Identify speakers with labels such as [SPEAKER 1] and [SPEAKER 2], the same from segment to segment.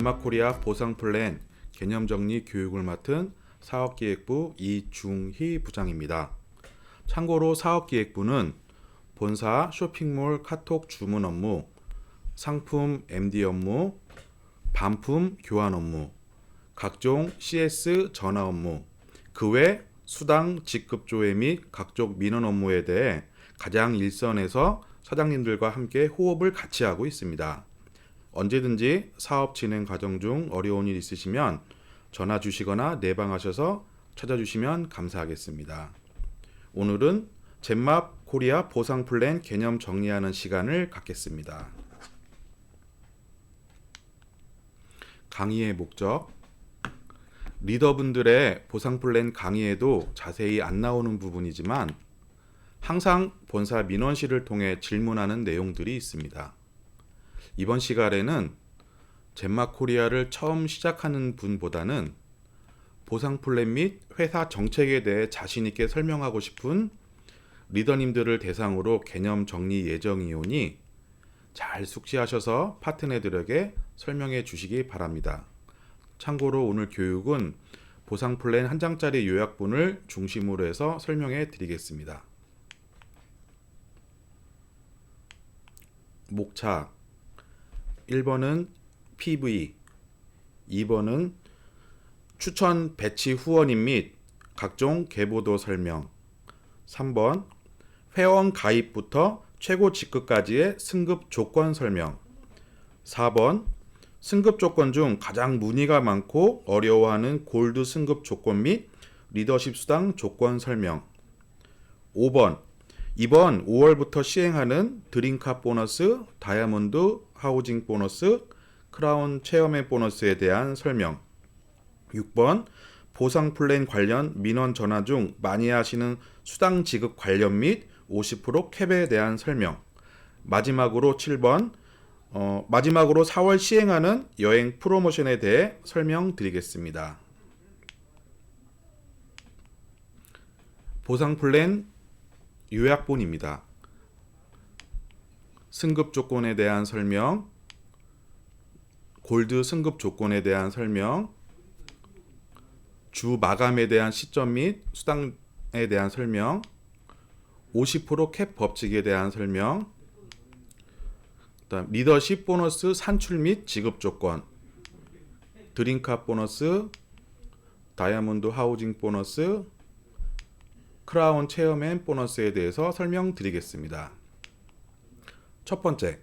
[SPEAKER 1] 젠마코리아 보상플랜 개념정리 교육을 맡은 사업기획부 이중희 부장입니다. 참고로 사업기획부는 본사 쇼핑몰 카톡 주문 업무, 상품 MD 업무, 반품 교환 업무, 각종 CS 전화 업무, 그 외 수당 지급 조회 및 각종 민원 업무에 대해 가장 일선에서 사장님들과 함께 호흡을 같이 하고 있습니다. 언제든지 사업 진행 과정 중 어려운 일 있으시면 전화 주시거나 내방하셔서 찾아주시면 감사하겠습니다. 오늘은 젠마 코리아 보상 플랜 개념 정리하는 시간을 갖겠습니다. 강의의 목적, 리더분들의 보상 플랜 강의에도 자세히 안 나오는 부분이지만 항상 본사 민원실을 통해 질문하는 내용들이 있습니다. 이번 시간에는 젠마 코리아를 처음 시작하는 분보다는 보상 플랜 및 회사 정책에 대해 자신 있게 설명하고 싶은 리더님들을 대상으로 개념 정리 예정이오니 잘 숙지하셔서 파트너들에게 설명해 주시기 바랍니다. 참고로 오늘 교육은 보상 플랜 한 장짜리 요약본을 중심으로 해서 설명해 드리겠습니다. 목차 1번은 PV, 2번은 추천 배치 후원인 및 각종 계보도 설명, 3번 회원 가입부터 최고 직급까지의 승급 조건 설명, 4번 승급 조건 중 가장 문의가 많고 어려워하는 골드 승급 조건 및 리더십 수당 조건 설명, 5번 이번 5월부터 시행하는 드림카 보너스, 다이아몬드 하우징 보너스, 크라운 체험의 보너스에 대한 설명, 6번 보상 플랜 관련 민원 전화 중 많이 하시는 수당 지급 관련 및 50% 캡에 대한 설명, 마지막으로 7번 마지막으로 4월 시행하는 여행 프로모션에 대해 설명드리겠습니다. 보상 플랜 요약본입니다. 승급 조건에 대한 설명, 골드 승급 조건에 대한 설명, 주 마감에 대한 시점 및 수당에 대한 설명, 50%캡 법칙에 대한 설명, 그다음 리더십 보너스 산출 및 지급 조건, 드림카 보너스, 다이아몬드 하우징 보너스, 크라운 체험앤 보너스에 대해서 설명드리겠습니다. 첫 번째,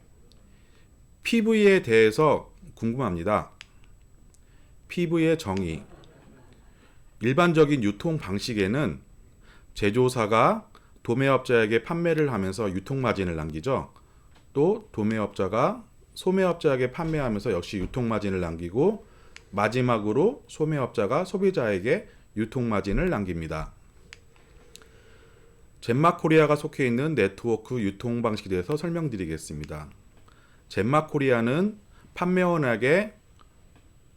[SPEAKER 1] PV에 대해서 궁금합니다. PV의 정의. 일반적인 유통 방식에는 제조사가 도매업자에게 판매를 하면서 유통 마진을 남기죠. 또 도매업자가 소매업자에게 판매하면서 역시 유통 마진을 남기고 마지막으로 소매업자가 소비자에게 유통 마진을 남깁니다. 젠마 코리아가 속해 있는 네트워크 유통 방식에 대해서 설명드리겠습니다. 젠마 코리아는 판매원에게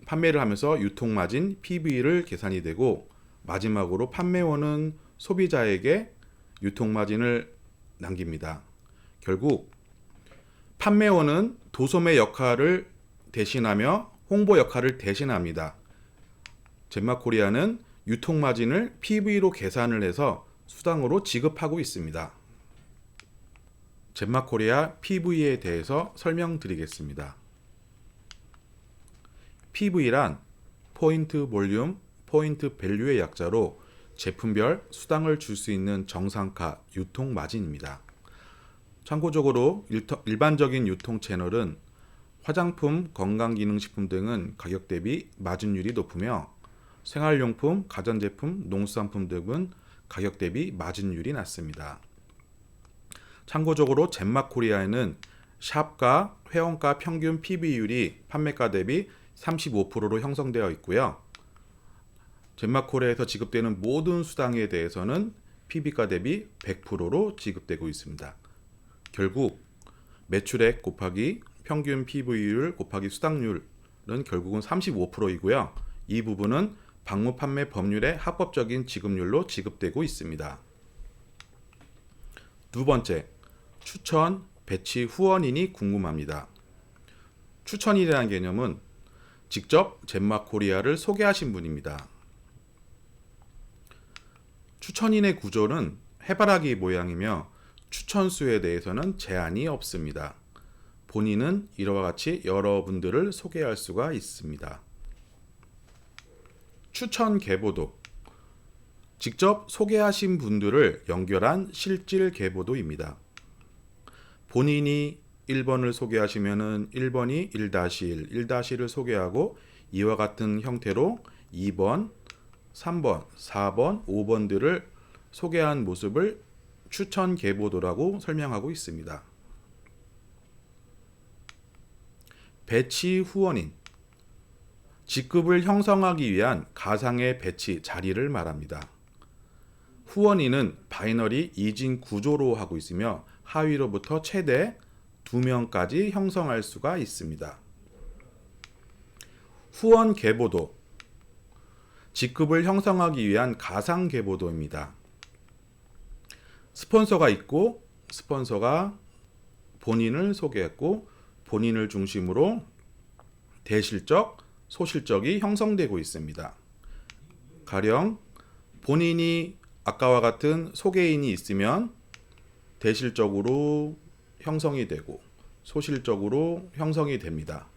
[SPEAKER 1] 판매를 하면서 유통 마진 PV를 계산이 되고 마지막으로 판매원은 소비자에게 유통 마진을 남깁니다. 결국 판매원은 도소매 역할을 대신하며 홍보 역할을 대신합니다. 젠마 코리아는 유통 마진을 PV로 계산을 해서 수당으로 지급하고 있습니다. 젠마 코리아 PV에 대해서 설명드리겠습니다. PV란 포인트 볼륨, 포인트 밸류의 약자로 제품별 수당을 줄 수 있는 정상가 유통 마진입니다. 참고적으로 일반적인 유통 채널은 화장품, 건강기능식품 등은 가격 대비 마진율이 높으며 생활용품, 가전제품, 농수산품 등은 가격 대비 마진율이 낮습니다. 참고적으로 젠마 코리아에는 샵과 회원가 평균 PV율이 판매가 대비 35%로 형성되어 있고요. 젠마 코리아에서 지급되는 모든 수당에 대해서는 PV가 대비 100%로 지급되고 있습니다. 결국 매출액 곱하기 평균 PV율 곱하기 수당률은 결국은 35%이고요. 이 부분은 방문 판매 법률의 합법적인 지급률로 지급되고 있습니다. 두 번째, 추천 배치 후원인이 궁금합니다. 추천이라는 개념은 직접 젠마코리아를 소개하신 분입니다. 추천인의 구조는 해바라기 모양이며 추천수에 대해서는 제한이 없습니다. 본인은 이와 같이 여러분들을 소개할 수가 있습니다. 추천 계보도, 직접 소개하신 분들을 연결한 실질 계보도입니다. 본인이 1번을 소개하시면 1번이 1-1, 1-1을 소개하고 이와 같은 형태로 2번, 3번, 4번, 5번들을 소개한 모습을 추천 계보도라고 설명하고 있습니다. 배치 후원인, 직급을 형성하기 위한 가상의 배치 자리를 말합니다. 후원인은 바이너리 이진 구조로 하고 있으며 하위로부터 최대 2명까지 형성할 수가 있습니다. 후원 계보도, 직급을 형성하기 위한 가상 계보도입니다. 스폰서가 있고 스폰서가 본인을 소개했고 본인을 중심으로 대실적, 소실적이 형성되고 있습니다. 가령 본인이 아까와 같은 소개인이 있으면 대실적으로 형성이 되고 소실적으로 형성이 됩니다.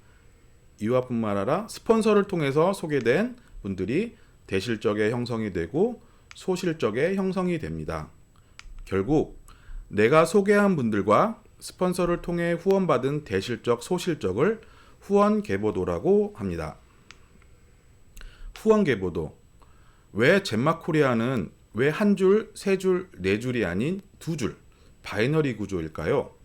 [SPEAKER 1] 이와 뿐만 아니라 스폰서를 통해서 소개된 분들이 대실적에 형성이 되고 소실적에 형성이 됩니다. 결국 내가 소개한 분들과 스폰서를 통해 후원받은 대실적, 소실적을 후원 계보도라고 합니다. 후원 계보도, 왜 젠마코리아는 왜 한 줄, 세 줄, 네 줄이 아닌 두 줄, 바이너리 구조일까요?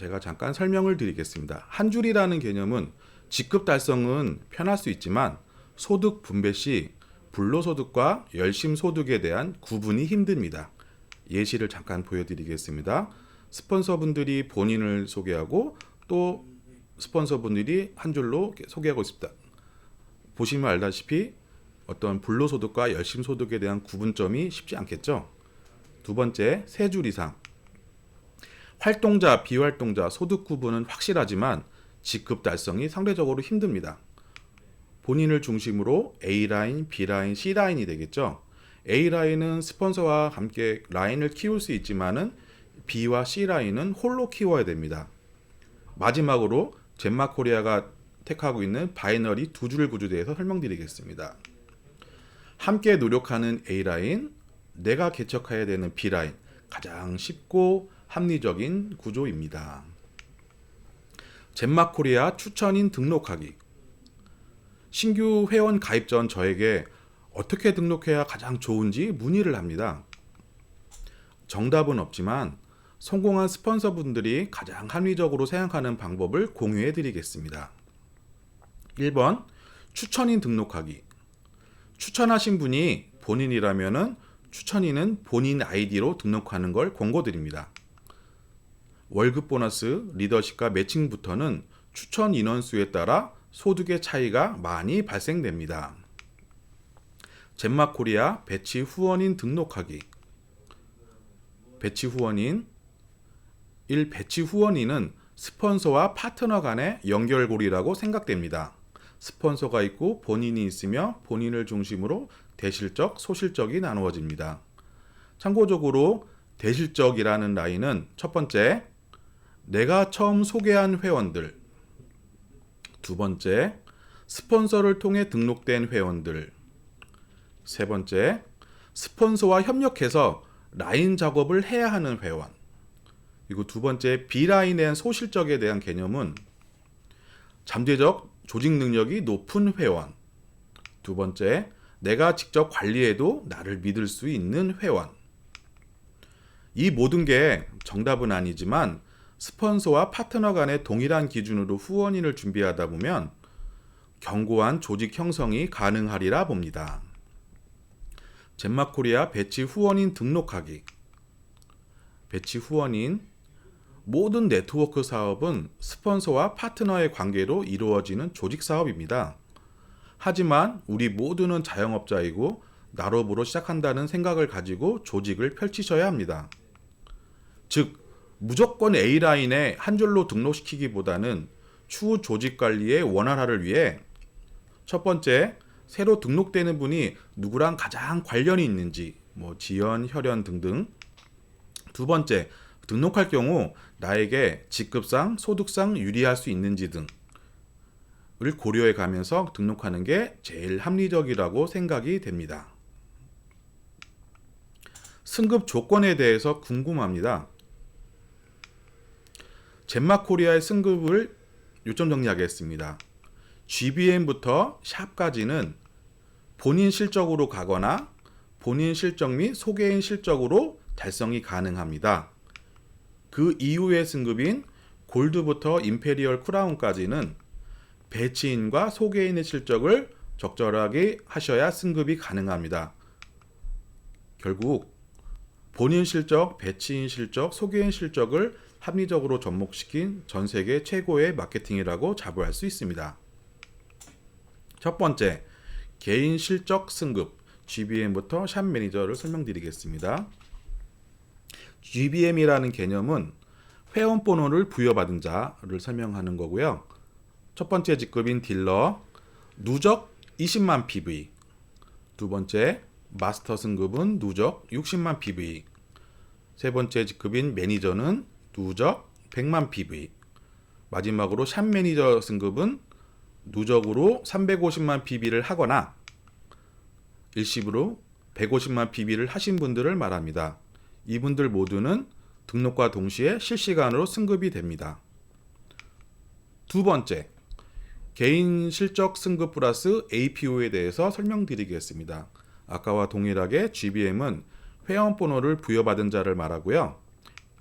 [SPEAKER 1] 제가 잠깐 설명을 드리겠습니다. 한 줄이라는 개념은 직급 달성은 편할 수 있지만 소득 분배 시 불로소득과 열심소득에 대한 구분이 힘듭니다. 예시를 잠깐 보여드리겠습니다. 스폰서분들이 본인을 소개하고 또 스폰서분들이 한 줄로 소개하고 있습니다. 보시면 알다시피 어떤 불로소득과 열심소득에 대한 구분점이 쉽지 않겠죠. 두 번째, 세 줄 이상. 활동자, 비활동자, 소득 구분은 확실하지만 직급 달성이 상대적으로 힘듭니다. 본인을 중심으로 A라인, B라인, C라인이 되겠죠. A라인은 스폰서와 함께 라인을 키울 수 있지만은 B와 C라인은 홀로 키워야 됩니다. 마지막으로 젠마코리아가 택하고 있는 바이너리 두 줄 구조에 대해서 설명드리겠습니다. 함께 노력하는 A라인, 내가 개척해야 되는 B라인, 가장 쉽고 합리적인 구조입니다. 젠마코리아 추천인 등록하기. 신규 회원 가입 전 저에게 어떻게 등록해야 가장 좋은지 문의를 합니다. 정답은 없지만 성공한 스폰서분들이 가장 합리적으로 생각하는 방법을 공유해 드리겠습니다. 1번, 추천인 등록하기. 추천하신 분이 본인이라면 추천인은 본인 아이디로 등록하는 걸 권고드립니다. 월급 보너스, 리더십과 매칭부터는 추천 인원수에 따라 소득의 차이가 많이 발생됩니다. 젠마코리아 배치 후원인 등록하기. 배치 후원인 1. 배치 후원인은 스폰서와 파트너 간의 연결고리라고 생각됩니다. 스폰서가 있고 본인이 있으며 본인을 중심으로 대실적, 소실적이 나누어집니다. 참고적으로 대실적이라는 라인은 첫 번째, 내가 처음 소개한 회원들. 두 번째, 스폰서를 통해 등록된 회원들. 세 번째, 스폰서와 협력해서 라인 작업을 해야 하는 회원. 그리고 두 번째, B라인에 대한 소실적에 대한 개념은 잠재적 조직 능력이 높은 회원. 두 번째, 내가 직접 관리해도 나를 믿을 수 있는 회원. 이 모든 게 정답은 아니지만 스폰서와 파트너 간의 동일한 기준으로 후원인을 준비하다 보면 견고한 조직 형성이 가능하리라 봅니다. 젠마코리아 배치 후원인 등록하기. 배치 후원인, 모든 네트워크 사업은 스폰서와 파트너의 관계로 이루어지는 조직 사업입니다. 하지만 우리 모두는 자영업자이고 나로부로 시작한다는 생각을 가지고 조직을 펼치셔야 합니다. 즉, 무조건 A라인에 한 줄로 등록시키기보다는 추후 조직 관리의 원활화를 위해 첫 번째, 새로 등록되는 분이 누구랑 가장 관련이 있는지, 지연, 혈연 등등. 두 번째, 등록할 경우 나에게 직급상, 소득상 유리할 수 있는지 등을 고려해 가면서 등록하는 게 제일 합리적이라고 생각이 됩니다. 승급 조건에 대해서 궁금합니다. 젠마코리아의 승급을 요점 정리하겠습니다. GBM부터 샵까지는 본인 실적으로 가거나 본인 실적 및 소개인 실적으로 달성이 가능합니다. 그 이후의 승급인 골드부터 임페리얼 크라운까지는 배치인과 소개인의 실적을 적절하게 하셔야 승급이 가능합니다. 결국 본인 실적, 배치인 실적, 소개인 실적을 합리적으로 접목시킨 전 세계 최고의 마케팅이라고 자부할 수 있습니다. 첫 번째, 개인 실적 승급, GBM부터 샵 매니저를 설명드리겠습니다. GBM이라는 개념은 회원 번호를 부여받은 자를 설명하는 거고요. 첫 번째 직급인 딜러, 누적 20만 PV. 두 번째, 마스터 승급은 누적 60만 PV. 세 번째 직급인 매니저는 누적 100만 PV. 마지막으로 샵 매니저 승급은 누적으로 350만 PV를 하거나 일시불로 150만 PV를 하신 분들을 말합니다. 이분들 모두는 등록과 동시에 실시간으로 승급이 됩니다. 두 번째, 개인 실적 승급 플러스 APO에 대해서 설명드리겠습니다. 아까와 동일하게 GBM은 회원 번호를 부여받은 자를 말하고요.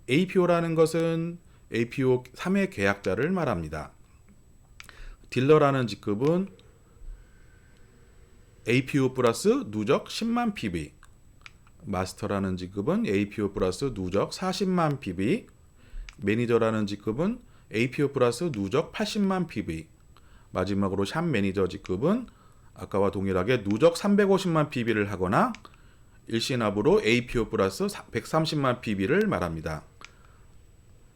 [SPEAKER 1] APO라는 것은 APO 3회 계약자를 말합니다. 딜러라는 직급은 APO 플러스 누적 10만 PV, 마스터라는 직급은 APO 플러스 누적 40만 PV, 매니저라는 직급은 APO 플러스 누적 80만 PV, 마지막으로 샵 매니저 직급은 아까와 동일하게 누적 350만 PV를 하거나 일시납으로 APO 플러스 130만 PV를 말합니다.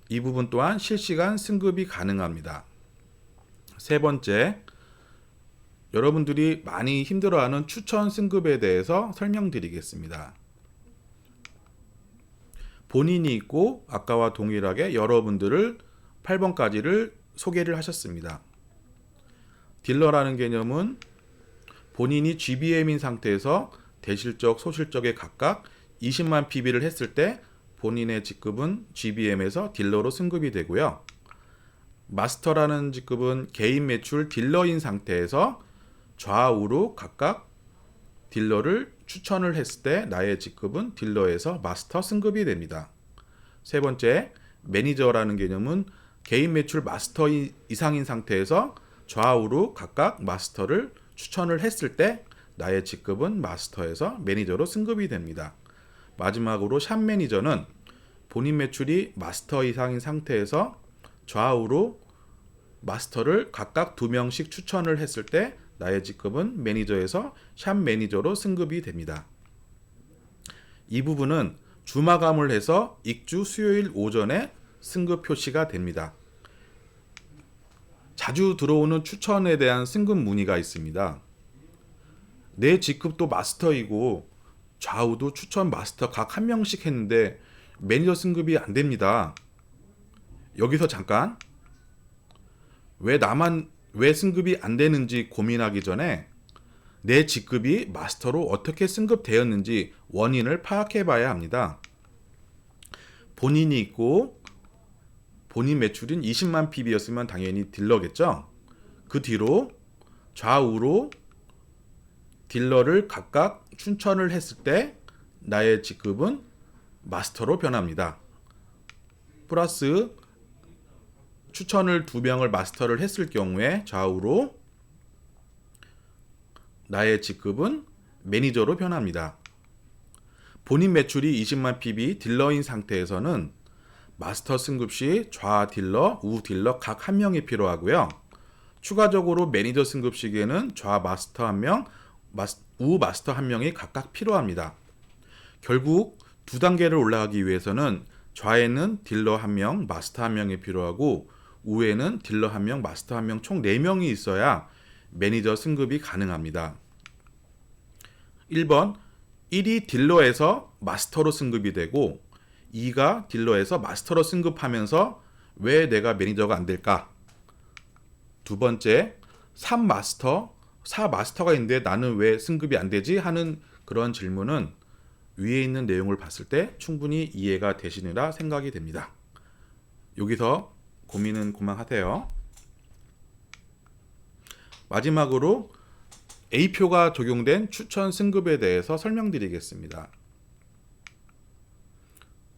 [SPEAKER 1] 이 부분 또한 실시간 승급이 가능합니다. 세 번째, 여러분들이 많이 힘들어하는 추천 승급에 대해서 설명드리겠습니다. 본인이 있고 아까와 동일하게 여러분들을 8번까지를 소개를 하셨습니다. 딜러라는 개념은 본인이 GBM인 상태에서 대실적, 소실적에 각각 20만 PB를 했을 때 본인의 직급은 GBM에서 딜러로 승급이 되고요. 마스터라는 직급은 개인 매출 딜러인 상태에서 좌우로 각각 딜러를 추천을 했을 때 나의 직급은 딜러에서 마스터 승급이 됩니다. 세 번째, 매니저라는 개념은 개인 매출 마스터 이상인 상태에서 좌우로 각각 마스터를 추천을 했을 때 나의 직급은 마스터에서 매니저로 승급이 됩니다. 마지막으로 샵 매니저는 본인 매출이 마스터 이상인 상태에서 좌우로 마스터를 각각 2명씩 추천을 했을 때 나의 직급은 매니저에서 샵 매니저로 승급이 됩니다. 이 부분은 주마감을 해서 익주 수요일 오전에 승급 표시가 됩니다. 자주 들어오는 추천에 대한 승급 문의가 있습니다. 내 직급도 마스터이고 좌우도 추천 마스터 각 한 명씩 했는데 매니저 승급이 안 됩니다. 여기서 잠깐, 왜 승급이 안 되는지 고민하기 전에 내 직급이 마스터로 어떻게 승급되었는지 원인을 파악해 봐야 합니다. 본인이 있고 본인 매출인 20만 PB였으면 당연히 딜러겠죠. 그 뒤로 좌우로 딜러를 각각 추천을 했을 때 나의 직급은 마스터로 변합니다. 플러스 추천을 2명을 마스터를 했을 경우에 좌우로 나의 직급은 매니저로 변합니다. 본인 매출이 20만 PB 딜러인 상태에서는 마스터 승급 시 좌 딜러, 우 딜러 각 한 명이 필요하고요. 추가적으로 매니저 승급 시기에는 좌 마스터 1명, 우 마스터 1명이 각각 필요합니다. 결국 2단계를 올라가기 위해서는 좌에는 딜러 1명, 마스터 1명이 필요하고 우에는 딜러 1명, 마스터 1명 총 4명이 있어야 매니저 승급이 가능합니다. 1번 1이 딜러에서 마스터로 승급이 되고 2가 딜러에서 마스터로 승급하면서 왜 내가 매니저가 안 될까? 두 번째 3마스터, 4마스터가 있는데 나는 왜 승급이 안 되지? 하는 그런 질문은 위에 있는 내용을 봤을 때 충분히 이해가 되시리라 생각이 됩니다. 여기서 고민은 그만하세요. 마지막으로 A표가 적용된 추천 승급에 대해서 설명드리겠습니다.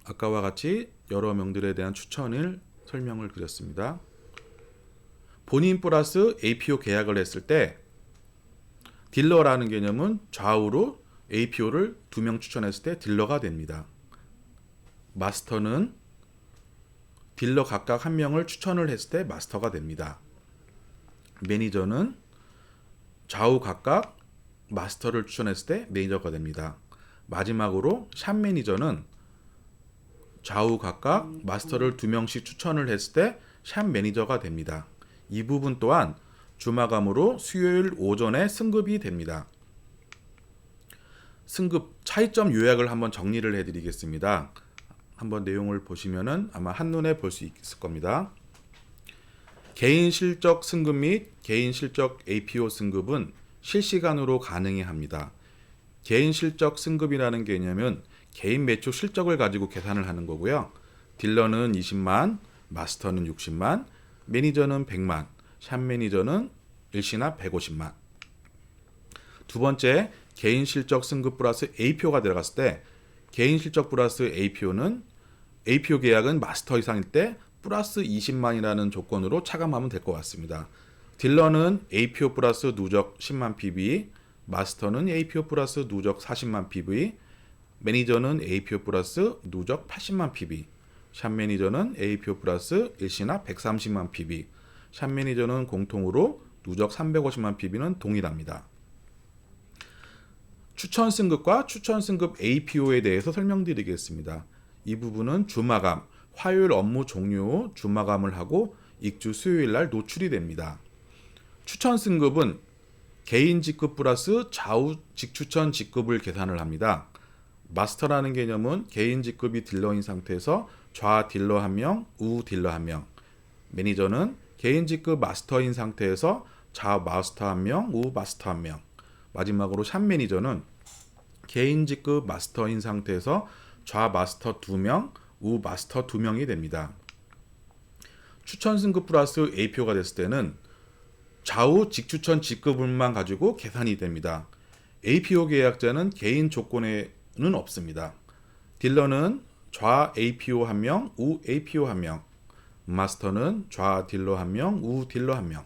[SPEAKER 1] 아까와 같이 여러 명들에 대한 추천을 설명을 드렸습니다. 본인 플러스 APO 계약을 했을 때 딜러라는 개념은 좌우로 APO를 2명 추천했을 때 딜러가 됩니다. 마스터는 딜러 각각 1명을 추천을 했을 때 마스터가 됩니다. 매니저는 좌우 각각 마스터를 추천했을 때 매니저가 됩니다. 마지막으로 샵 매니저는 좌우 각각 마스터를 2명씩 추천을 했을 때 샵 매니저가 됩니다. 이 부분 또한 주마감으로 수요일 오전에 승급이 됩니다. 승급 차이점 요약을 한번 정리를 해드리겠습니다. 한번 내용을 보시면은 아마 한눈에 볼 수 있을 겁니다. 개인 실적 승급 및 개인 실적 APO 승급은 실시간으로 가능해 합니다. 개인 실적 승급이라는 개념은 개인 매출 실적을 가지고 계산을 하는 거고요. 딜러는 20만, 마스터는 60만, 매니저는 100만, 샵 매니저는 일시나 150만. 두 번째, 개인 실적 승급 플러스 A표가 들어갔을 때 개인 실적 플러스 A표는 A표 계약은 마스터 이상일 때 플러스 20만이라는 조건으로 차감하면 될 것 같습니다. 딜러는 A표 플러스 누적 10만 PV, 마스터는 A표 플러스 누적 40만 PV, 매니저는 A표 플러스 누적 80만 PV, 샵 매니저는 A표 플러스 일시나 130만 PV, 샵 매니저는 공통으로 누적 350만 PV는 동일합니다. 추천 승급과 추천 승급 APO에 대해서 설명드리겠습니다. 이 부분은 주마감, 화요일 업무 종료 후 주마감을 하고 익주 수요일 날 노출이 됩니다. 추천 승급은 개인 직급 플러스 좌우 직추천 직급을 계산을 합니다. 마스터라는 개념은 개인 직급이 딜러인 상태에서 좌 딜러 1명, 우 딜러 1명. 매니저는 개인 직급 마스터인 상태에서 좌 마스터 1명, 우 마스터 1명. 마지막으로 샵 매니저는 개인 직급 마스터인 상태에서 좌 마스터 2명, 우 마스터 2명이 됩니다. 추천 승급 플러스 A표가 됐을 때는 좌우 직추천 직급만 가지고 계산이 됩니다. APO 계약자는 개인 조건에는 없습니다. 딜러는 좌 APO 1명, 우 APO 1명. 마스터는 좌 딜러 1명, 우 딜러 1명.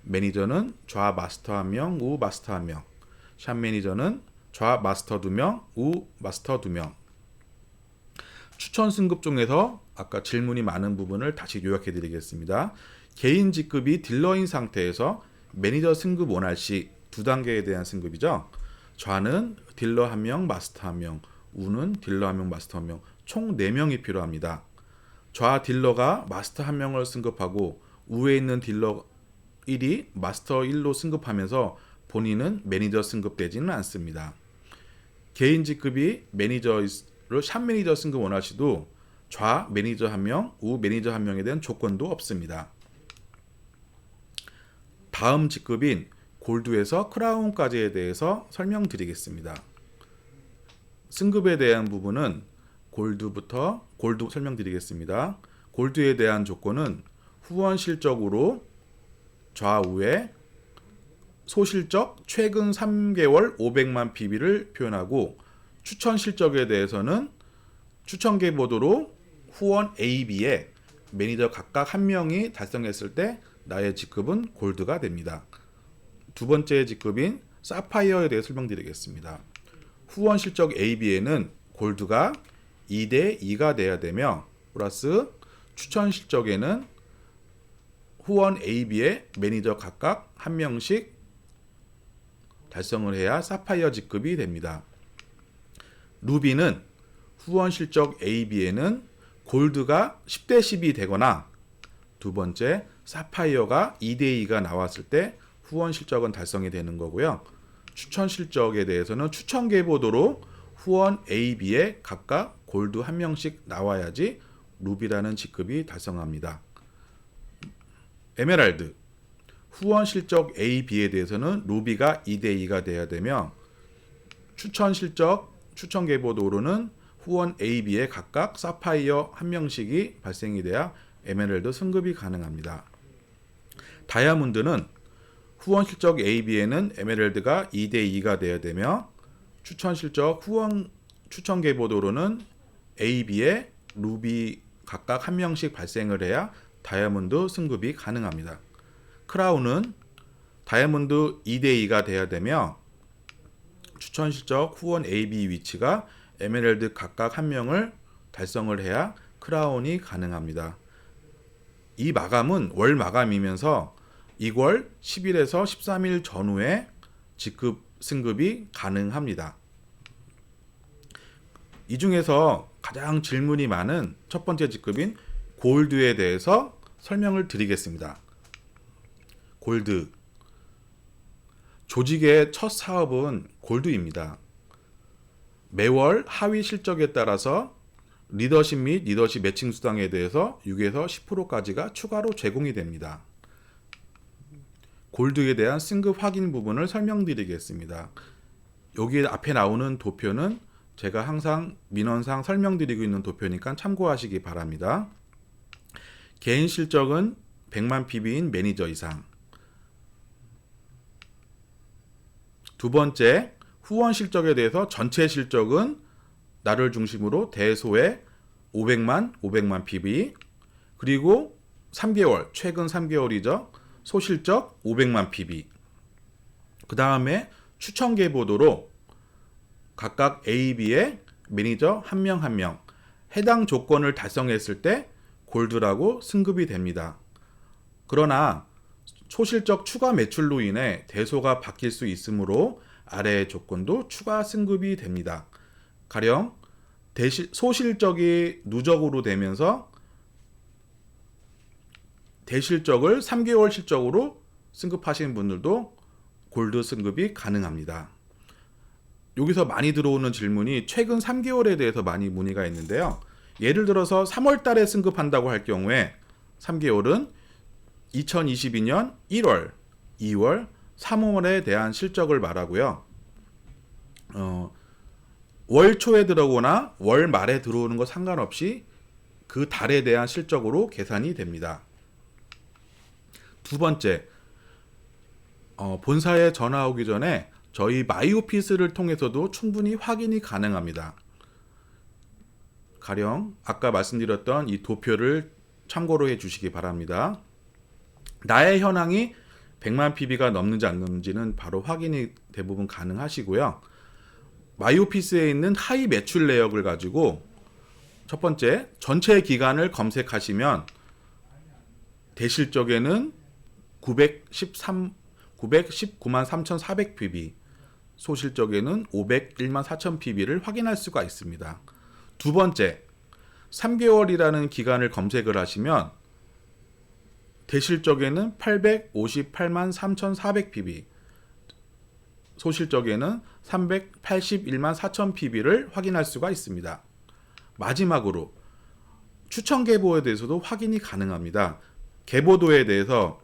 [SPEAKER 1] 매니저는 좌 마스터 1명, 우 마스터 1명. 샵 매니저는 좌 마스터 2명, 우 마스터 2명. 추천 승급 중에서 아까 질문이 많은 부분을 다시 요약해 드리겠습니다. 개인 직급이 딜러인 상태에서 매니저 승급 원할 시 두 단계에 대한 승급이죠. 좌는 딜러 1명, 마스터 1명, 우는 딜러 1명, 마스터 1명, 총 4명이 필요합니다. 좌 딜러가 마스터 1명을 승급하고 우에 있는 딜러 1이 마스터 1로 승급하면서 본인은 매니저 승급되지는 않습니다. 개인 직급이 매니저를 샵 매니저 승급 원하시도 좌 매니저 1명, 우 매니저 1명에 대한 조건도 없습니다. 다음 직급인 골드에서 크라운까지에 대해서 설명드리겠습니다. 승급에 대한 부분은 골드 설명드리겠습니다. 골드에 대한 조건은 후원 실적으로 좌우에 소실적 최근 3개월 500만 PB를 표현하고 추천 실적에 대해서는 추천계 보도로 후원 A, B에 매니저 각각 1명이 달성했을 때 나의 직급은 골드가 됩니다. 두 번째 직급인 사파이어에 대해 설명드리겠습니다. 후원 실적 A, B에는 골드가 2대 2가 돼야 되며 플러스 추천 실적에는 후원 A, B에 매니저 각각 1명씩 달성을 해야 사파이어 직급이 됩니다. 루비는 후원 실적 A, B에는 골드가 10대 10이 되거나 두 번째, 사파이어가 2대2가 나왔을 때 후원 실적은 달성이 되는 거고요. 추천 실적에 대해서는 추천 계보도로 후원 A, B에 각각 골드 1명씩 나와야지 루비라는 직급이 달성합니다. 에메랄드, 후원 실적 A, B에 대해서는 루비가 2대2가 돼야 되며 추천 실적, 추천 계보도로는 후원 A, B에 각각 사파이어 1명씩이 발생이 돼야 에메랄드 승급이 가능합니다. 다이아몬드는 후원 실적 A, B에는 에메랄드가 2대2가 돼야 되며 추천 실적 후원 추천 계보도로는 A, B에 루비 각각 1명씩 발생을 해야 다이아몬드 승급이 가능합니다. 크라운은 다이아몬드 2대2가 돼야 되며 추천 실적 후원 A, B 위치가 에메랄드 각각 1명을 달성을 해야 크라운이 가능합니다. 이 마감은 월 마감이면서 2월 10일에서 13일 전후에 직급 승급이 가능합니다. 이 중에서 가장 질문이 많은 첫 번째 직급인 골드에 대해서 설명을 드리겠습니다. 골드. 조직의 첫 사업은 골드입니다. 매월 하위 실적에 따라서 리더십 및 리더십 매칭 수당에 대해서 6에서 10%까지가 추가로 제공이 됩니다. 골드에 대한 승급 확인 부분을 설명드리겠습니다. 여기 앞에 나오는 도표는 제가 항상 민원상 설명드리고 있는 도표니까 참고하시기 바랍니다. 개인 실적은 100만 PB인 매니저 이상. 두 번째, 후원 실적에 대해서 전체 실적은 나를 중심으로 대소의 500만 PB, 그리고 3개월, 최근 3개월이죠. 소실적 500만 PB. 그 다음에 추천 계보도로 각각 A, B의 매니저 한 명 한 명 해당 조건을 달성했을 때 골드라고 승급이 됩니다. 그러나 소실적 추가 매출로 인해 대소가 바뀔 수 있으므로 아래의 조건도 추가 승급이 됩니다. 가령 소실적이 누적으로 되면서 대실적을 3개월 실적으로 승급하시는 분들도 골드 승급이 가능합니다. 여기서 많이 들어오는 질문이 최근 3개월에 대해서 많이 문의가 있는데요. 예를 들어서 3월 달에 승급한다고 할 경우에 3개월은 2022년 1월, 2월, 3월에 대한 실적을 말하고요. 월 초에 들어오거나 월 말에 들어오는 거 상관없이 그 달에 대한 실적으로 계산이 됩니다. 두 번째, 본사에 전화 오기 전에 저희 마이오피스를 통해서도 충분히 확인이 가능합니다. 가령 아까 말씀드렸던 이 도표를 참고로 해주시기 바랍니다. 나의 현황이 100만 PB가 넘는지 안 넘는지는 바로 확인이 대부분 가능하시고요. 마이오피스에 있는 하위 매출 내역을 가지고 첫 번째, 전체 기간을 검색하시면 대실적에는 919만 3,400 PB, 소실적에는 501만 4천 PB를 확인할 수가 있습니다. 두 번째, 3개월이라는 기간을 검색을 하시면 대실적에는 858만 3,400 PB, 소실적에는 381만 4천 PB를 확인할 수가 있습니다. 마지막으로 추천 계보에 대해서도 확인이 가능합니다. 계보도에 대해서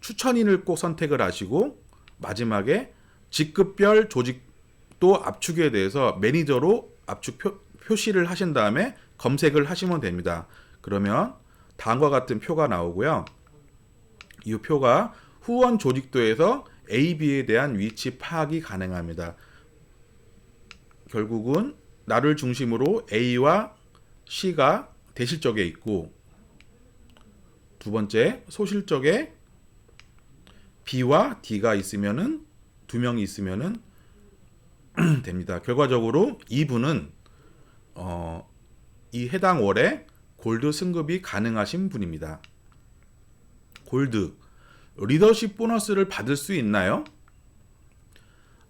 [SPEAKER 1] 추천인을 꼭 선택을 하시고 마지막에 직급별 조직도 압축에 대해서 매니저로 압축 표시를 하신 다음에 검색을 하시면 됩니다. 그러면 다음과 같은 표가 나오고요. 이 표가 후원 조직도에서 A, B에 대한 위치 파악이 가능합니다. 결국은 나를 중심으로 A와 C가 대실적에 있고 두 번째 소실적에 B와 D가 있으면은 두 명이 있으면은 됩니다. 결과적으로 이분은 이 해당 월에 골드 승급이 가능하신 분입니다. 골드, 리더십 보너스를 받을 수 있나요?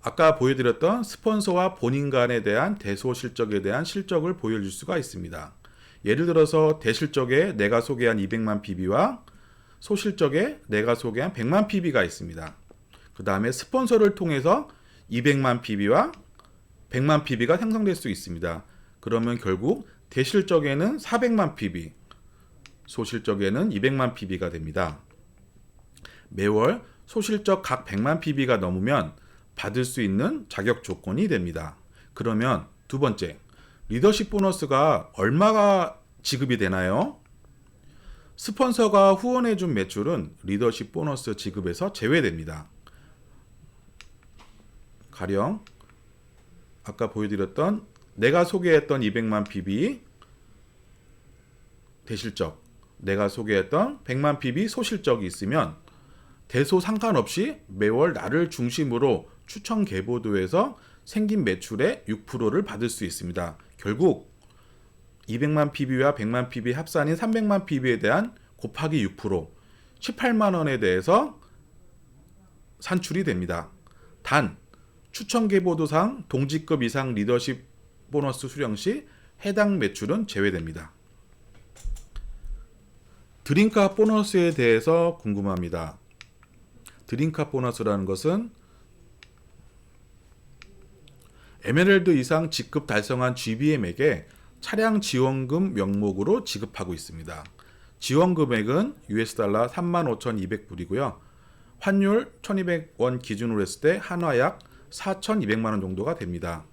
[SPEAKER 1] 아까 보여드렸던 스폰서와 본인 간에 대한 대소 실적에 대한 실적을 보여줄 수가 있습니다. 예를 들어서 대실적에 내가 소개한 200만 PB와 소실적에 내가 소개한 100만 PB가 있습니다. 그 다음에 스폰서를 통해서 200만 PB와 100만 PB가 생성될 수 있습니다. 그러면 결국 대실적에는 400만 PB, 소실적에는 200만 PB가 됩니다. 매월 소실적 각 100만 PB가 넘으면 받을 수 있는 자격 조건이 됩니다. 그러면 두 번째, 리더십 보너스가 얼마가 지급이 되나요? 스폰서가 후원해준 매출은 리더십 보너스 지급에서 제외됩니다. 가령 아까 보여드렸던 내가 소개했던 200만 PB 대실적, 내가 소개했던 100만 PB 소실적이 있으면 대소 상관없이 매월 나를 중심으로 추천 계보도에서 생긴 매출의 6%를 받을 수 있습니다. 결국 200만 PB와 100만 PB 합산인 300만 PB에 대한 곱하기 6%, 18만 원에 대해서 산출이 됩니다. 단 추천 계보도상 동지급 이상 리더십 보너스 수령 시 해당 매출은 제외됩니다. 드림카 보너스에 대해서 궁금합니다. 드림카 보너스라는 것은 에메랄드 이상 직급 달성한 GBM에게 차량 지원금 명목으로 지급하고 있습니다. 지원 금액은 $달러 35,200불이고요. 환율 1,200원 기준으로 했을 때 한화 약 4,200만 원 정도가 됩니다.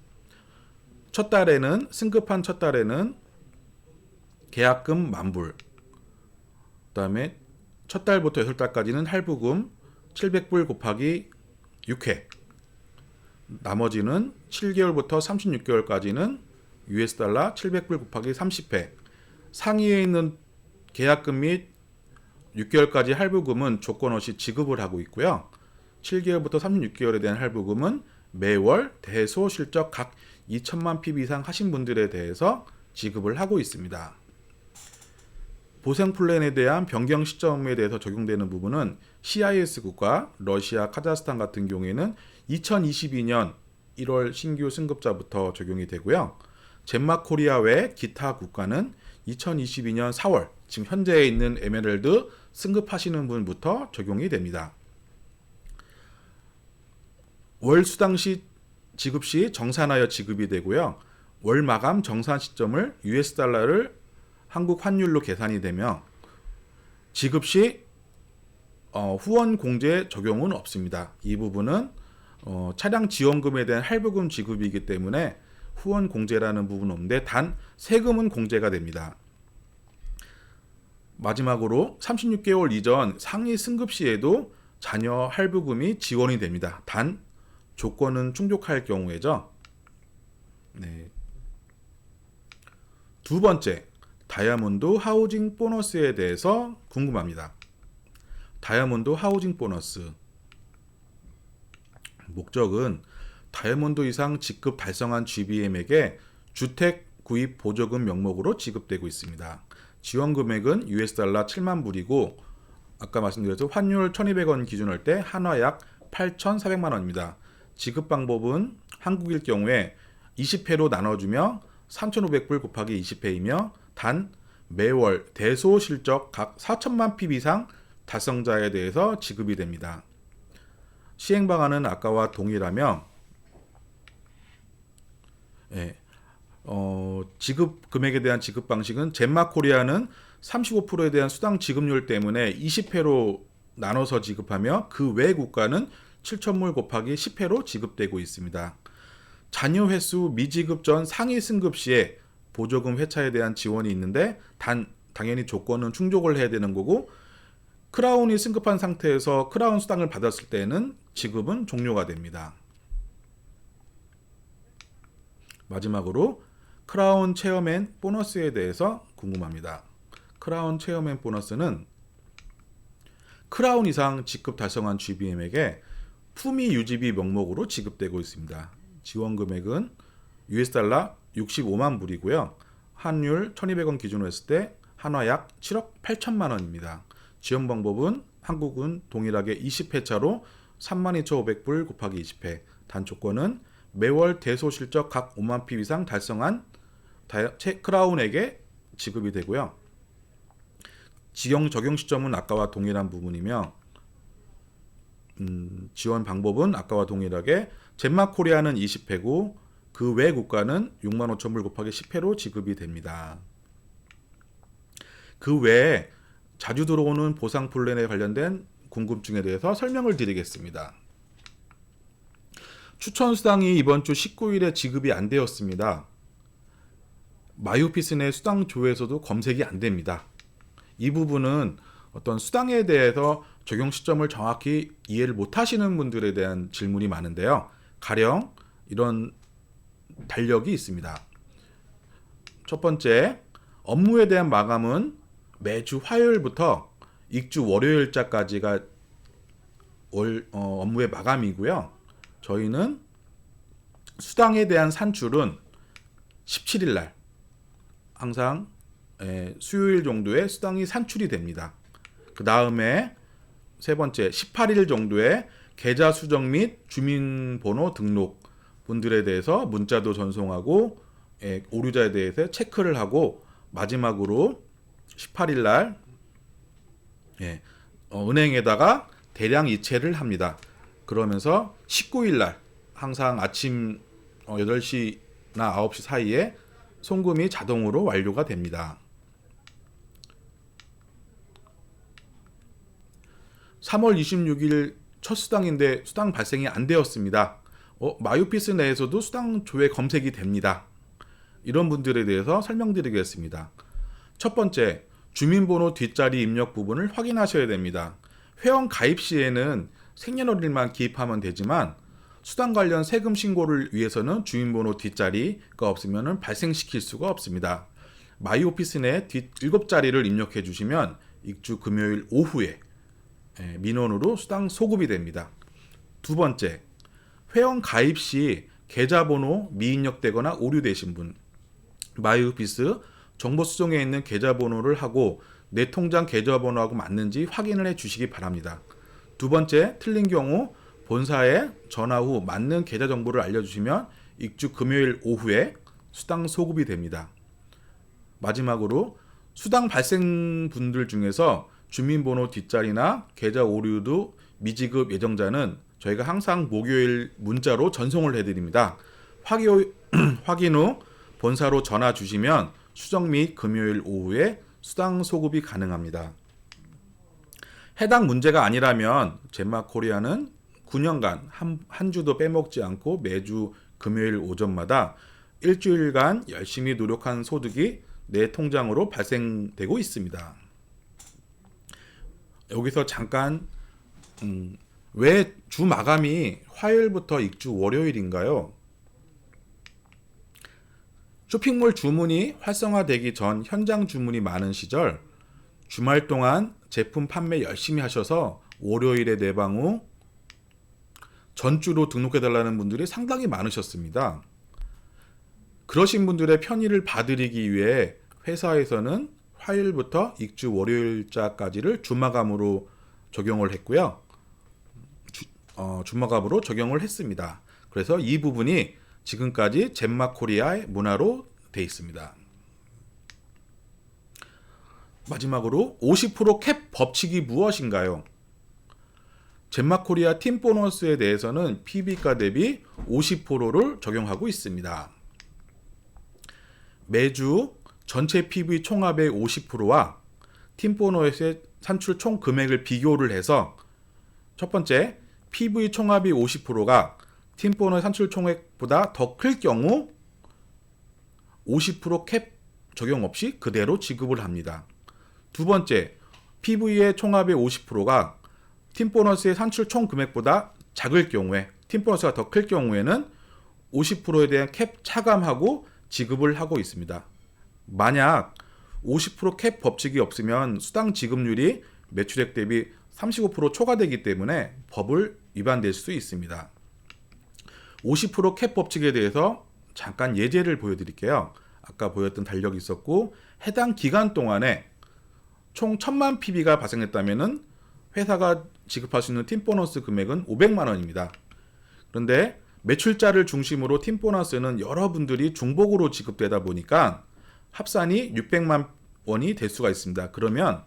[SPEAKER 1] 첫 달에는 승급한 첫 달에는 계약금 10,000불, 그다음에 첫 달부터 6달까지는 할부금 700불 곱하기 6회, 나머지는 7개월부터 36개월까지는 $달러 700불 곱하기 30회, 상위에 있는 계약금 및 6개월까지 할부금은 조건 없이 지급을 하고 있고요. 7개월부터 36개월에 대한 할부금은 매월 대소 실적 각 2천만 PB 이상 하신 분들에 대해서 지급을 하고 있습니다. 보상 플랜에 대한 변경 시점에 대해서 적용되는 부분은 CIS국가, 러시아, 카자흐스탄 같은 경우에는 2022년 1월 신규 승급자부터 적용이 되고요. 젠마 코리아 외 기타 국가는 2022년 4월, 지금 현재에 있는 에메랄드 승급하시는 분부터 적용이 됩니다. 월 수당 시 지급 시 정산하여 지급이 되고요. 월 마감 정산 시점을 $달러를 한국 환율로 계산이 되며 지급 시 후원 공제 적용은 없습니다. 이 부분은 차량 지원금에 대한 할부금 지급이기 때문에 후원 공제라는 부분은 없는데 단 세금은 공제가 됩니다. 마지막으로 36개월 이전 상위 승급 시에도 자녀 할부금이 지원이 됩니다. 단 조건은 충족할 경우에죠. 네. 두 번째, 다이아몬드 하우징 보너스에 대해서 궁금합니다. 다이아몬드 하우징 보너스 목적은 다이아몬드 이상 직급 달성한 GBM에게 주택 구입 보조금 명목으로 지급되고 있습니다. 지원 금액은 $달러 7만 불이고 아까 말씀드렸죠. 환율 1,200원 기준으로 할 때 한화 약 8,400만 원입니다. 지급 방법은 한국일 경우에 20회로 나눠주며 3,500불 곱하기 20회이며 단 매월 대소 실적 각 4천만 PB 이상 달성자에 대해서 지급이 됩니다. 시행 방안은 아까와 동일하며 지급 금액에 대한 지급 방식은 젠마 코리아는 35%에 대한 수당 지급률 때문에 20회로 나눠서 지급하며 그 외 국가는 7,000불 곱하기 10회로 지급되고 있습니다. 잔여 횟수 미지급 전 상위 승급 시에 보조금 회차에 대한 지원이 있는데 당연히 조건은 충족을 해야 되는 거고 크라운이 승급한 상태에서 크라운 수당을 받았을 때는 지급은 종료가 됩니다. 마지막으로 크라운 체어맨 보너스에 대해서 궁금합니다. 크라운 체어맨 보너스는 크라운 이상 직급 달성한 GBM에게 품위 유지비 명목으로 지급되고 있습니다. 지원 금액은 $달러 65만 불이고요. 환율 1,200원 기준으로 했을 때 한화 약 7억 8천만 원입니다. 지원 방법은 한국은 동일하게 20회차로 32,500불 곱하기 20회. 단 조건은 매월 대소 실적 각 5만 PB 이상 달성한 크라운에게 지급이 되고요. 적용 시점은 아까와 동일한 부분이며 지원 방법은 아까와 동일하게 젠마코리아는 20회고 그 외 국가는 65,000불 곱하기 10회로 지급이 됩니다. 그 외에 자주 들어오는 보상 플랜에 관련된 궁금증에 대해서 설명을 드리겠습니다. 추천 수당이 이번 주 19일에 지급이 안 되었습니다. 마이오피스 내 수당 조에서도 검색이 안 됩니다. 이 부분은 어떤 수당에 대해서 적용 시점을 정확히 이해를 못 하시는 분들에 대한 질문이 많은데요. 가령 이런 달력이 있습니다. 첫 번째, 업무에 대한 마감은 매주 화요일부터 익주 월요일자까지가 업무의 마감이고요. 저희는 수당에 대한 산출은 17일 날 항상 수요일 정도에 수당이 산출이 됩니다. 그 다음에 세 번째 18일 정도에 계좌 수정 및 주민번호 등록 분들에 대해서 문자도 전송하고 오류자에 대해서 체크를 하고 마지막으로 18일 날 은행에다가 대량 이체를 합니다. 그러면서 19일 날 항상 아침 8시나 9시 사이에 송금이 자동으로 완료가 됩니다. 3월 26일 첫 수당인데 수당 발생이 안 되었습니다. 마이오피스 내에서도 수당 조회 검색이 됩니다. 이런 분들에 대해서 설명드리겠습니다. 첫 번째, 주민번호 뒷자리 입력 부분을 확인하셔야 됩니다. 회원 가입 시에는 생년월일만 기입하면 되지만 수당 관련 세금 신고를 위해서는 주민번호 뒷자리가 없으면 발생시킬 수가 없습니다. 마이오피스 내 뒷 7자리를 입력해 주시면 익주 금요일 오후에 민원으로 수당 소급이 됩니다. 두 번째, 회원 가입 시 계좌번호 미입력되거나 오류되신 분, 마이오피스 정보 수정에 있는 계좌번호를 하고 내 통장 계좌번호하고 맞는지 확인을 해 주시기 바랍니다. 두 번째, 틀린 경우 본사에 전화 후 맞는 계좌 정보를 알려주시면 익주 금요일 오후에 수당 소급이 됩니다. 마지막으로 수당 발생 분들 중에서 주민번호 뒷자리나 계좌 오류도 미지급 예정자는 저희가 항상 목요일 문자로 전송을 해드립니다. 확인 후 본사로 전화 주시면 수정 및 금요일 오후에 수당 소급이 가능합니다. 해당 문제가 아니라면 젠마코리아는 9년간 한 주도 빼먹지 않고 매주 금요일 오전마다 일주일간 열심히 노력한 소득이 내 통장으로 발생되고 있습니다. 여기서 잠깐 왜 주 마감이 화요일부터 익주 월요일인가요? 쇼핑몰 주문이 활성화되기 전 현장 주문이 많은 시절 주말 동안 제품 판매 열심히 하셔서 월요일에 내방 후 전주로 등록해달라는 분들이 상당히 많으셨습니다. 그러신 분들의 편의를 봐드리기 위해 회사에서는 화요일부터 익주 월요일자까지를 주마감으로 적용을 했고요. 주마감으로 적용을 했습니다. 그래서 이 부분이 지금까지 젠마코리아의 문화로 되어 있습니다. 마지막으로 50% 캡 법칙이 무엇인가요? 젠마코리아 팀 보너스에 대해서는 PB가 대비 50%를 적용하고 있습니다. 매주 전체 PV 총합의 50%와 팀 보너스의 산출 총 금액을 비교를 해서 첫 번째, PV 총합이 50%가 팀 보너스 산출 총액보다 더 클 경우 50%캡 적용 없이 그대로 지급을 합니다. 두 번째, PV의 총합의 50%가 팀 보너스의 산출 총 금액보다 작을 경우에 팀 보너스가 더 클 경우에는 50%에 대한 캡 차감하고 지급을 하고 있습니다. 만약 50%캡 법칙이 없으면 수당 지급률이 매출액 대비 35% 초과되기 때문에 법을 위반될 수 있습니다. 50%캡 법칙에 대해서 잠깐 예제를 보여드릴게요. 아까 보였던 달력이 있었고 해당 기간 동안에 총 1000만 PB가 발생했다면 회사가 지급할 수 있는 팀 보너스 금액은 500만 원입니다. 그런데 매출자를 중심으로 팀 보너스는 여러분들이 중복으로 지급되다 보니까 합산이 600만 원이 될 수가 있습니다. 그러면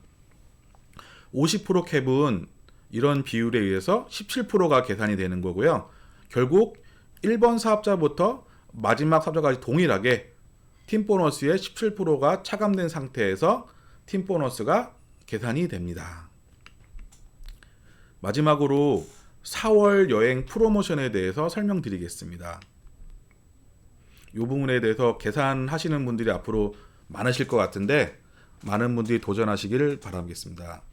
[SPEAKER 1] 50% 캡은 이런 비율에 의해서 17%가 계산이 되는 거고요. 결국 1번 사업자부터 마지막 사업자까지 동일하게 팀 보너스의 17%가 차감된 상태에서 팀 보너스가 계산이 됩니다. 마지막으로 4월 여행 프로모션에 대해서 설명드리겠습니다. 이 부분에 대해서 계산하시는 분들이 앞으로 많으실 것 같은데 많은 분들이 도전하시길 바라겠습니다.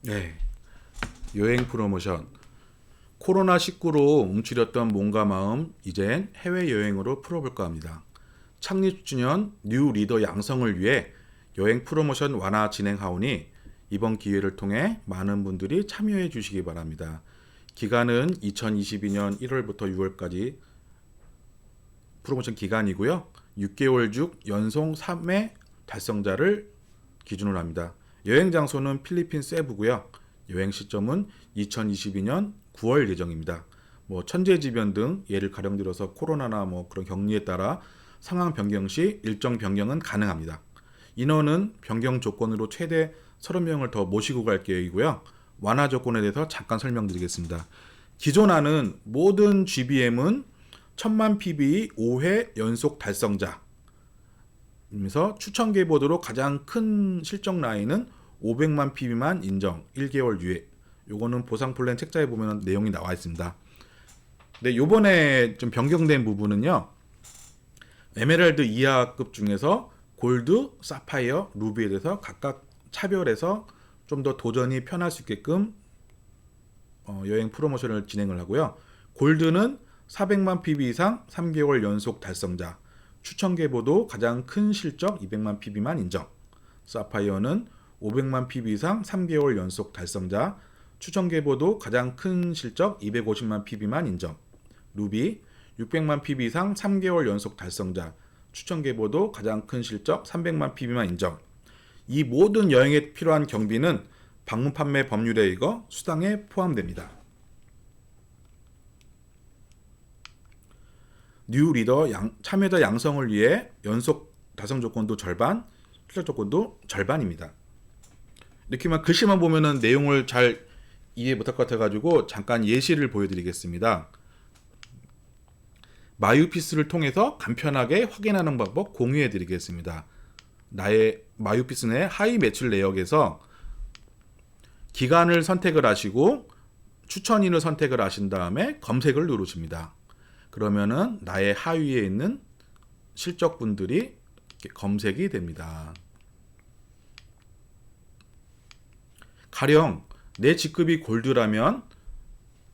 [SPEAKER 1] 네, 여행 프로모션. 코로나19로 움츠렸던 몸과 마음 이젠 해외여행으로 풀어볼까 합니다. 창립 주년 뉴 리더 양성을 위해 여행 프로모션 완화 진행하오니 이번 기회를 통해 많은 분들이 참여해 주시기 바랍니다. 기간은 2022년 1월부터 6월까지 프로모션 기간이고요. 6개월 중 연속 3회 달성자를 기준으로 합니다. 여행 장소는 필리핀 세부고요. 여행 시점은 2022년 9월 예정입니다. 천재지변 등 예를 가령 들어서 코로나나 그런 격리에 따라 상황 변경 시 일정 변경은 가능합니다. 인원은 변경 조건으로 최대 30명을 더 모시고 갈 계획이고요. 완화 조건에 대해서 잠깐 설명드리겠습니다. 기존하는 모든 GBM은 1000만 PB 5회 연속 달성자. 그래서 추천 계보드로 가장 큰 실적 라인은 500만 PB만 인정 1개월 유예. 요거는 보상 플랜 책자에 보면 내용이 나와 있습니다. 근데 요번에 좀 변경된 부분은요. 에메랄드 이하급 중에서 골드, 사파이어, 루비에 대해서 각각 차별해서 좀 더 도전이 편할 수 있게끔 여행 프로모션을 진행을 하고요. 골드는 400만 PB 이상 3개월 연속 달성자. 추천 계보도 가장 큰 실적 200만 PB만 인정. 사파이어는 500만 PB 이상 3개월 연속 달성자. 추천 계보도 가장 큰 실적 250만 PB만 인정. 루비 600만 PB 이상 3개월 연속 달성자. 추천 계보도 가장 큰 실적 300만 PB만 인정. 이 모든 여행에 필요한 경비는 방문 판매 법률에 의거 수당에 포함됩니다. 뉴 리더 참여자 양성을 위해 연속 달성 조건도 절반, 실적 조건도 절반입니다. 이렇게만 글씨만 보면은 내용을 잘 이해 못할 것 같아가지고 잠깐 예시를 보여드리겠습니다. 마유피스를 통해서 간편하게 확인하는 방법 공유해드리겠습니다. 나의 마유피스 내 하위 매출 내역에서 기간을 선택을 하시고 추천인을 선택을 하신 다음에 검색을 누르십니다. 그러면은 나의 하위에 있는 실적분들이 검색이 됩니다. 가령 내 직급이 골드라면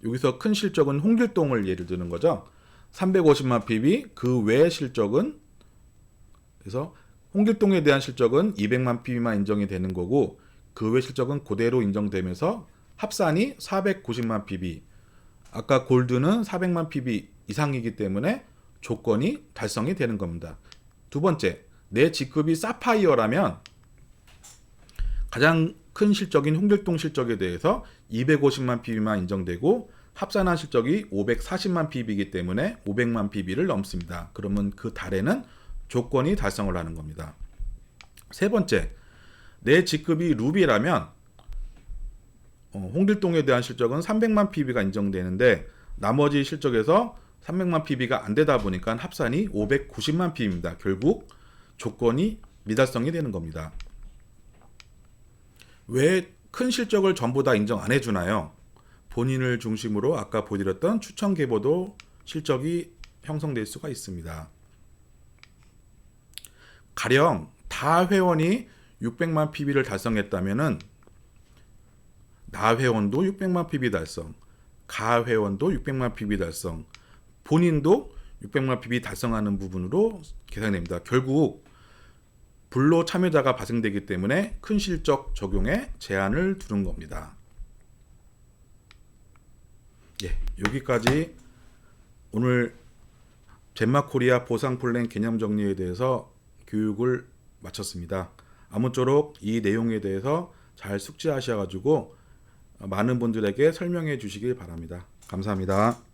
[SPEAKER 1] 여기서 큰 실적은 홍길동을 예를 드는 거죠. 350만 PB 그 외 실적은 그래서 홍길동에 대한 실적은 200만 PB만 인정이 되는 거고 그 외 실적은 그대로 인정되면서 합산이 490만 PB. 아까 골드는 400만 PB 이상이기 때문에 조건이 달성이 되는 겁니다. 두 번째, 내 직급이 사파이어라면 가장 큰 실적인 홍길동 실적에 대해서 250만 PB만 인정되고 합산한 실적이 540만 PB이기 때문에 500만 PB를 넘습니다. 그러면 그 달에는 조건이 달성을 하는 겁니다. 세 번째, 내 직급이 루비라면 홍길동에 대한 실적은 300만 PB가 인정되는데 나머지 실적에서 300만 PB가 안 되다 보니까 합산이 590만 PB입니다. 결국 조건이 미달성이 되는 겁니다. 왜 큰 실적을 전부 다 인정 안 해주나요? 본인을 중심으로 아까 보여드렸던 추천 계보도 실적이 형성될 수가 있습니다. 가령 다 회원이 600만 PB를 달성했다면은 나 회원도 600만 PB 달성, 가 회원도 600만 PB 달성, 본인도 600만 PB 달성하는 부분으로 계산됩니다. 결국 불로 참여자가 발생되기 때문에 큰 실적 적용에 제한을 두는 겁니다. 예, 여기까지 오늘 젠마코리아 보상 플랜 개념 정리에 대해서 교육을 마쳤습니다. 아무쪼록 이 내용에 대해서 잘 숙지하셔가지고 많은 분들에게 설명해 주시길 바랍니다. 감사합니다.